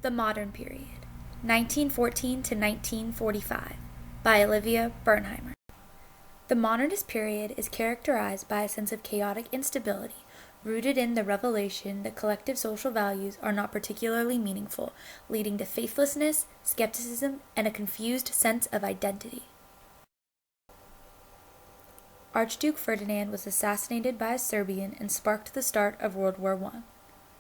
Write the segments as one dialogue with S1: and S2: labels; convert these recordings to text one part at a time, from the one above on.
S1: The Modern Period, 1914 to 1945, by Olivia Bernheimer. The modernist period is characterized by a sense of chaotic instability, rooted in the revelation that collective social values are not particularly meaningful, leading to faithlessness, skepticism, and a confused sense of identity. Archduke Ferdinand was assassinated by a Serbian and sparked the start of World War I.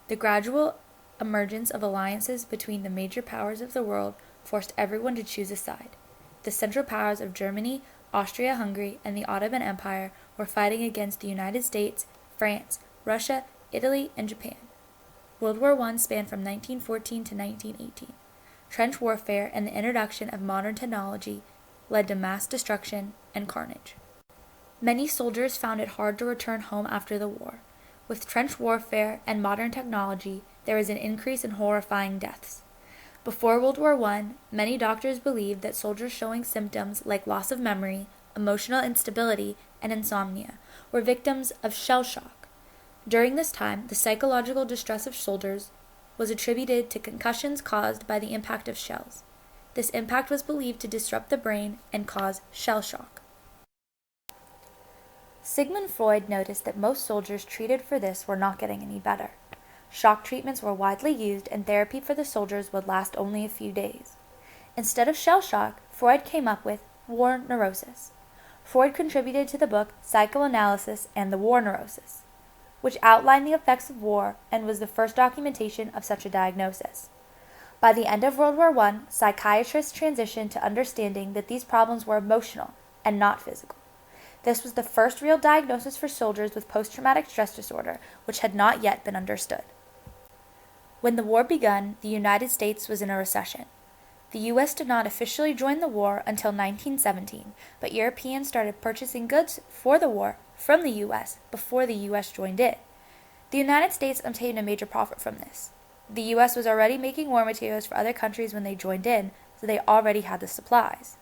S1: The gradual emergence of alliances between the major powers of the world forced everyone to choose a side. The Central Powers of Germany, Austria-Hungary, and the Ottoman Empire were fighting against the United States, France, Russia, Italy, and Japan. World War I spanned from 1914 to 1918. Trench warfare and the introduction of modern technology led to mass destruction and carnage. Many soldiers found it hard to return home after the war. With trench warfare and modern technology, there was an increase in horrifying deaths. Before World War I, many doctors believed that soldiers showing symptoms like loss of memory, emotional instability, and insomnia were victims of shell shock. During this time, the psychological distress of soldiers was attributed to concussions caused by the impact of shells. This impact was believed to disrupt the brain and cause shell shock. Sigmund Freud noticed that most soldiers treated for this were not getting any better. Shock treatments were widely used, and therapy for the soldiers would last only a few days. Instead of shell shock, Freud came up with war neurosis. Freud contributed to the book Psychoanalysis and the War Neurosis, which outlined the effects of war and was the first documentation of such a diagnosis. By the end of World War I, psychiatrists transitioned to understanding that these problems were emotional and not physical. This was the first real diagnosis for soldiers with post-traumatic stress disorder, which had not yet been understood. When the war began, the United States was in a recession. The U.S. did not officially join the war until 1917, but Europeans started purchasing goods for the war from the U.S. before the U.S. joined in. The United States obtained a major profit from this. The U.S. was already making war materials for other countries when they joined in, so they already had the supplies.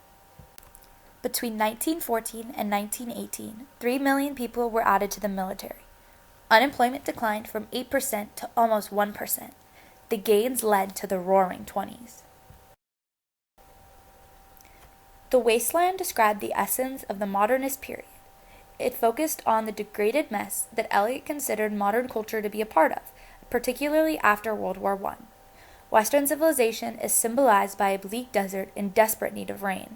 S1: Between 1914 and 1918, 3 million people were added to the military. Unemployment declined from 8% to almost 1%. The gains led to the Roaring Twenties. The Wasteland described the essence of the modernist period. It focused on the degraded mess that Eliot considered modern culture to be a part of, particularly after World War I. Western civilization is symbolized by a bleak desert in desperate need of rain.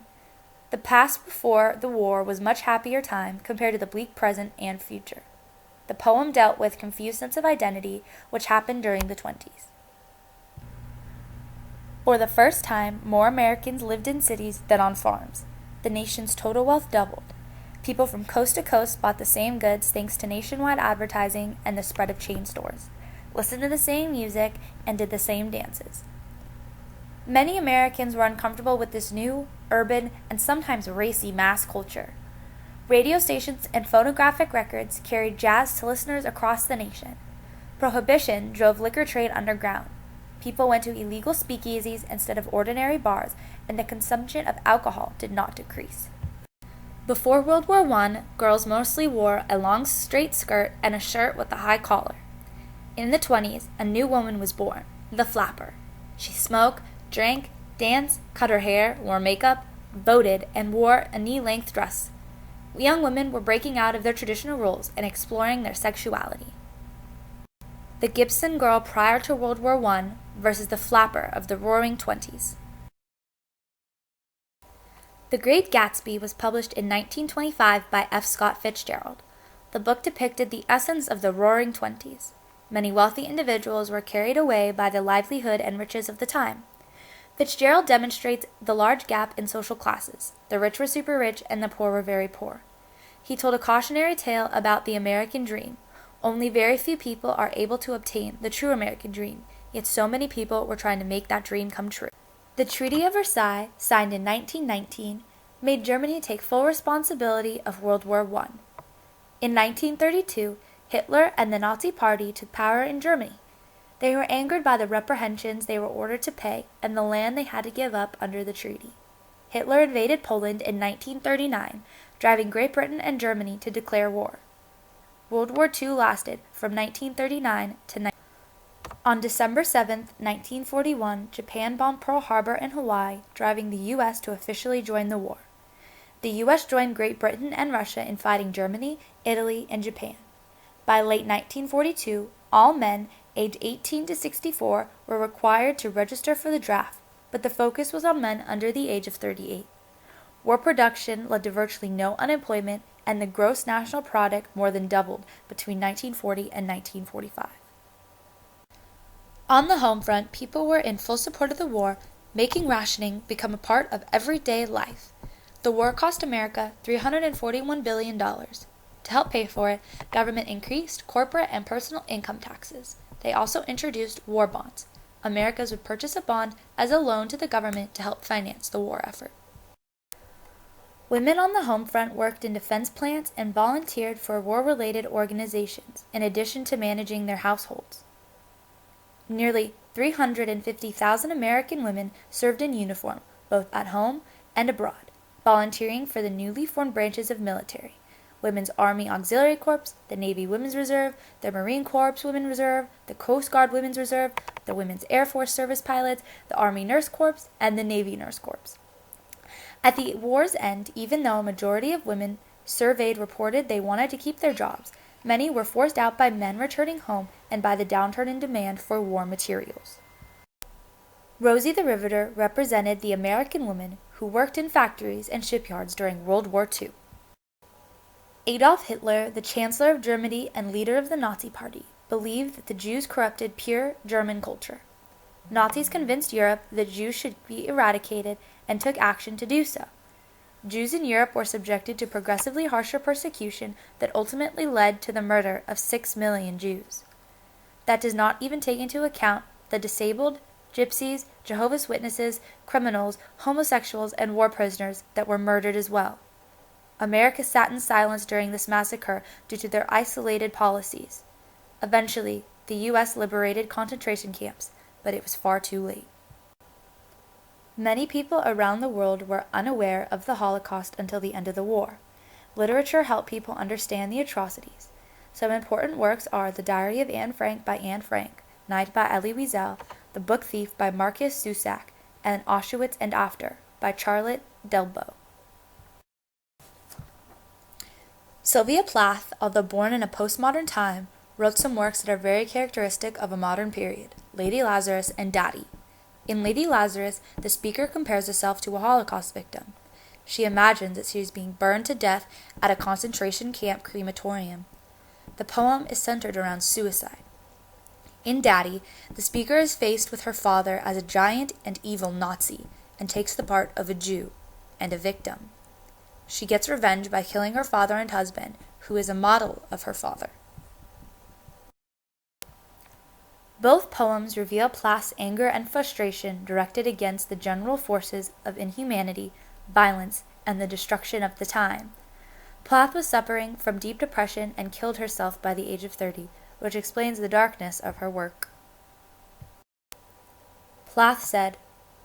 S1: The past before the war was much happier time compared to the bleak present and future. The poem dealt with confused sense of identity, which happened during the 20s. For the first time, more Americans lived in cities than on farms. The nation's total wealth doubled. People from coast to coast bought the same goods thanks to nationwide advertising and the spread of chain stores, listened to the same music, and did the same dances. Many Americans were uncomfortable with this new, urban, and sometimes racy mass culture. Radio stations and phonographic records carried jazz to listeners across the nation. Prohibition drove liquor trade underground. People went to illegal speakeasies instead of ordinary bars, and the consumption of alcohol did not decrease. Before World War I, girls mostly wore a long straight skirt and a shirt with a high collar. In the 20s, a new woman was born, the flapper. She smoked, drank, danced, cut her hair, wore makeup, voted, and wore a knee-length dress. Young women were breaking out of their traditional roles and exploring their sexuality. The Gibson girl prior to World War I versus the flapper of the Roaring Twenties. The Great Gatsby was published in 1925 by F. Scott Fitzgerald. The book depicted the essence of the Roaring Twenties. Many wealthy individuals were carried away by the livelihood and riches of the time. Fitzgerald demonstrates the large gap in social classes. The rich were super rich and the poor were very poor. He told a cautionary tale about the American dream. Only very few people are able to obtain the true American dream, yet so many people were trying to make that dream come true. The Treaty of Versailles, signed in 1919, made Germany take full responsibility of World War I. In 1932, Hitler and the Nazi Party took power in Germany. They were angered by the reprehensions they were ordered to pay and the land they had to give up under the treaty. Hitler invaded Poland in 1939, driving Great Britain and Germany to declare war. World War II lasted from 1939 to On December 7, 1941, Japan bombed Pearl Harbor and Hawaii, driving the U.S. to officially join the war. The U.S. joined Great Britain and Russia in fighting Germany, Italy, and Japan. By late 1942, all men aged 18 to 64 were required to register for the draft, but the focus was on men under the age of 38. War production led to virtually no unemployment, and the gross national product more than doubled between 1940 and 1945. On the home front, people were in full support of the war, making rationing become a part of everyday life. The war cost America $341 billion. To help pay for it, government increased corporate and personal income taxes. They also introduced war bonds. Americans would purchase a bond as a loan to the government to help finance the war effort. Women on the home front worked in defense plants and volunteered for war-related organizations, in addition to managing their households. Nearly 350,000 American women served in uniform, both at home and abroad, volunteering for the newly formed branches of military: Women's Army Auxiliary Corps, the Navy Women's Reserve, the Marine Corps Women's Reserve, the Coast Guard Women's Reserve, the Women's Air Force Service Pilots, the Army Nurse Corps, and the Navy Nurse Corps. At the war's end, even though a majority of women surveyed reported they wanted to keep their jobs, many were forced out by men returning home and by the downturn in demand for war materials. Rosie the Riveter represented the American woman who worked in factories and shipyards during World War II. Adolf Hitler, the Chancellor of Germany and leader of the Nazi Party, believed that the Jews corrupted pure German culture. Nazis convinced Europe that Jews should be eradicated and took action to do so. Jews in Europe were subjected to progressively harsher persecution that ultimately led to the murder of 6 million Jews. That does not even take into account the disabled, gypsies, Jehovah's Witnesses, criminals, homosexuals, and war prisoners that were murdered as well. America sat in silence during this massacre due to their isolated policies. Eventually, the U.S. liberated concentration camps, but it was far too late. Many people around the world were unaware of the Holocaust until the end of the war. Literature helped people understand the atrocities. Some important works are The Diary of Anne Frank by Anne Frank, Night by Elie Wiesel, The Book Thief by Marcus Zusak, and Auschwitz and After by Charlotte Delbo. Sylvia Plath, although born in a postmodern time, wrote some works that are very characteristic of a modern period: Lady Lazarus and Daddy. In Lady Lazarus, the speaker compares herself to a Holocaust victim. She imagines that she is being burned to death at a concentration camp crematorium. The poem is centered around suicide. In Daddy, the speaker is faced with her father as a giant and evil Nazi and takes the part of a Jew and a victim. She gets revenge by killing her father and husband, who is a model of her father. Both poems reveal Plath's anger and frustration directed against the general forces of inhumanity, violence, and the destruction of the time. Plath was suffering from deep depression and killed herself by the age of 30, which explains the darkness of her work. Plath said,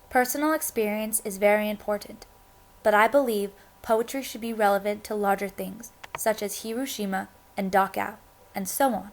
S1: "Personal experience is very important, but I believe poetry should be relevant to larger things, such as Hiroshima and Dachau, and so on.